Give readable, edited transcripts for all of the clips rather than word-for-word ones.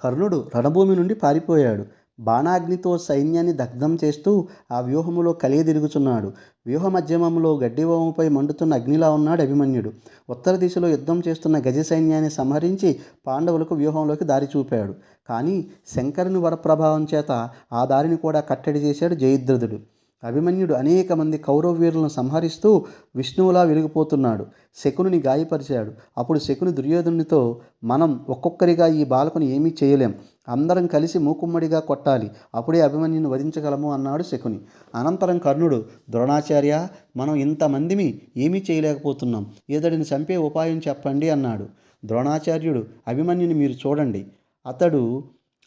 కర్ణుడు రణభూమి నుండి పారిపోయాడు. బాణాగ్నితో సైన్యాన్ని దగ్ధం చేస్తూ ఆ వ్యూహములో కలియదిరుగుచున్నాడు. వ్యూహ మధ్యమంలో గడ్డివాముపై మండుతున్న అగ్నిలా ఉన్నాడు అభిమన్యుడు. ఉత్తర దిశలో యుద్ధం చేస్తున్న గజ సైన్యాన్ని సంహరించి పాండవులకు వ్యూహంలోకి దారి చూపాడు. కానీ శంకరుని వరప్రభావం చేత ఆ దారిని కూడా కట్టడి చేశాడు జయద్రథుడు. అభిమన్యుడు అనేక మంది కౌరవ వీరులను సంహరిస్తూ విష్ణువులా వెలిగిపోతున్నాడు. శకునిని గాయపరిచాడు. అప్పుడు శకుని దుర్యోధనునితో, మనం ఒక్కొక్కరిగా ఈ బాలకుని ఏమీ చేయలేం, అందరం కలిసి మూకుమ్మడిగా కొట్టాలి, అప్పుడే అభిమన్యుని వధించగలము అన్నాడు శకుని. అనంతరం కర్ణుడు, ద్రోణాచార్య, మనం ఇంతమందిమి ఏమీ చేయలేకపోతున్నాం, ఇతడిని చంపే ఉపాయం చెప్పండి అన్నాడు. ద్రోణాచార్యుడు, అభిమన్యుని మీరు చూడండి, అతడు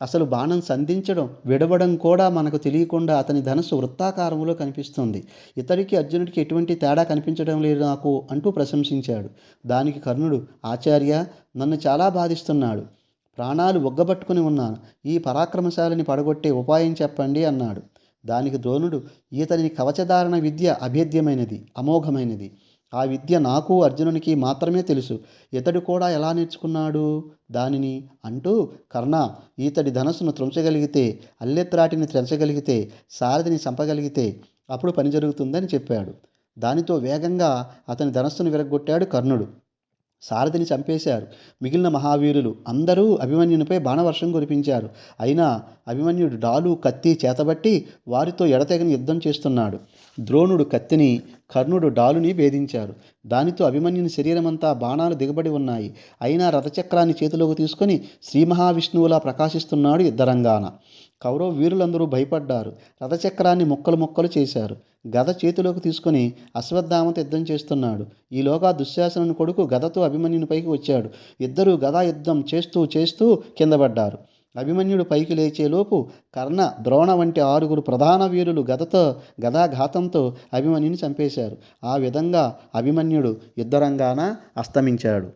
అసలు బాణం సంధించడం విడవడం కూడా మనకు తెలియకుండా అతని ధనుస్సు వృత్తాకారంలో కనిపిస్తుంది. ఇతడికి అర్జునుడికి ఎటువంటి తేడా కనిపించడం లేదు నాకు అంటూ ప్రశంసించాడు. దానికి కర్ణుడు, ఆచార్య, నన్ను చాలా బాధిస్తున్నాడు, ప్రాణాలు ఒగ్గబట్టుకుని ఉన్నాను, ఈ పరాక్రమశాలిని పడగొట్టే ఉపాయం చెప్పండి అన్నాడు. దానికి ద్రోణుడు, ఇతని కవచధారణ విద్య అభేద్యమైనది, అమోఘమైనది. ఆ విద్య నాకు అర్జునునికి మాత్రమే తెలుసు. ఇతడు కూడా ఎలా నేర్చుకున్నాడు దానిని అంటూ, కర్ణ, ఈతడి ధనస్సును త్రుంచగలిగితే, అల్లెత్రాటిని త్రెంచగలిగితే, సారథిని చంపగలిగితే అప్పుడు పని జరుగుతుందని చెప్పాడు. దానితో వేగంగా అతని ధనస్సును విరగ్గొట్టాడు కర్ణుడు. సారథిని చంపేశారు. మిగిలిన మహావీరులు అందరూ అభిమన్యునిపై బాణవర్షం కురిపించారు. అయినా అభిమన్యుడు డాలు కత్తి చేతబట్టి వారితో ఎడతెగని యుద్ధం చేస్తున్నాడు. ద్రోణుడు కత్తిని, కర్ణుడు డాలుని భేదించారు. దానితో అభిమన్యుని శరీరమంతా బాణాలు దిగబడి ఉన్నాయి. అయినా రథచక్రాన్ని చేతిలోకి తీసుకొని శ్రీ మహావిష్ణువులా ప్రకాశిస్తున్నాడు యుద్ధరంగాన. కౌరవ వీరులందరూ భయపడ్డారు. రథచక్రాన్ని ముక్కలు ముక్కలు చేశారు. గద చేతిలోకి తీసుకొని అశ్వత్థామతో యుద్ధం చేస్తున్నాడు. ఈలోగా దుశ్శాసనుని కొడుకు గదతో అభిమన్యుని పైకి వచ్చాడు. ఇద్దరూ గదా యుద్ధం చేస్తూ చేస్తూ కిందపడ్డారు. అభిమన్యుడు పైకి లేచేలోపు కర్ణ, ద్రోణ వంటి 6 ప్రధాన వీరులు గదాఘాతంతో అభిమన్యుని చంపేశారు. ఆ విధంగా అభిమన్యుడు యుద్ధరంగాన అస్తమించాడు.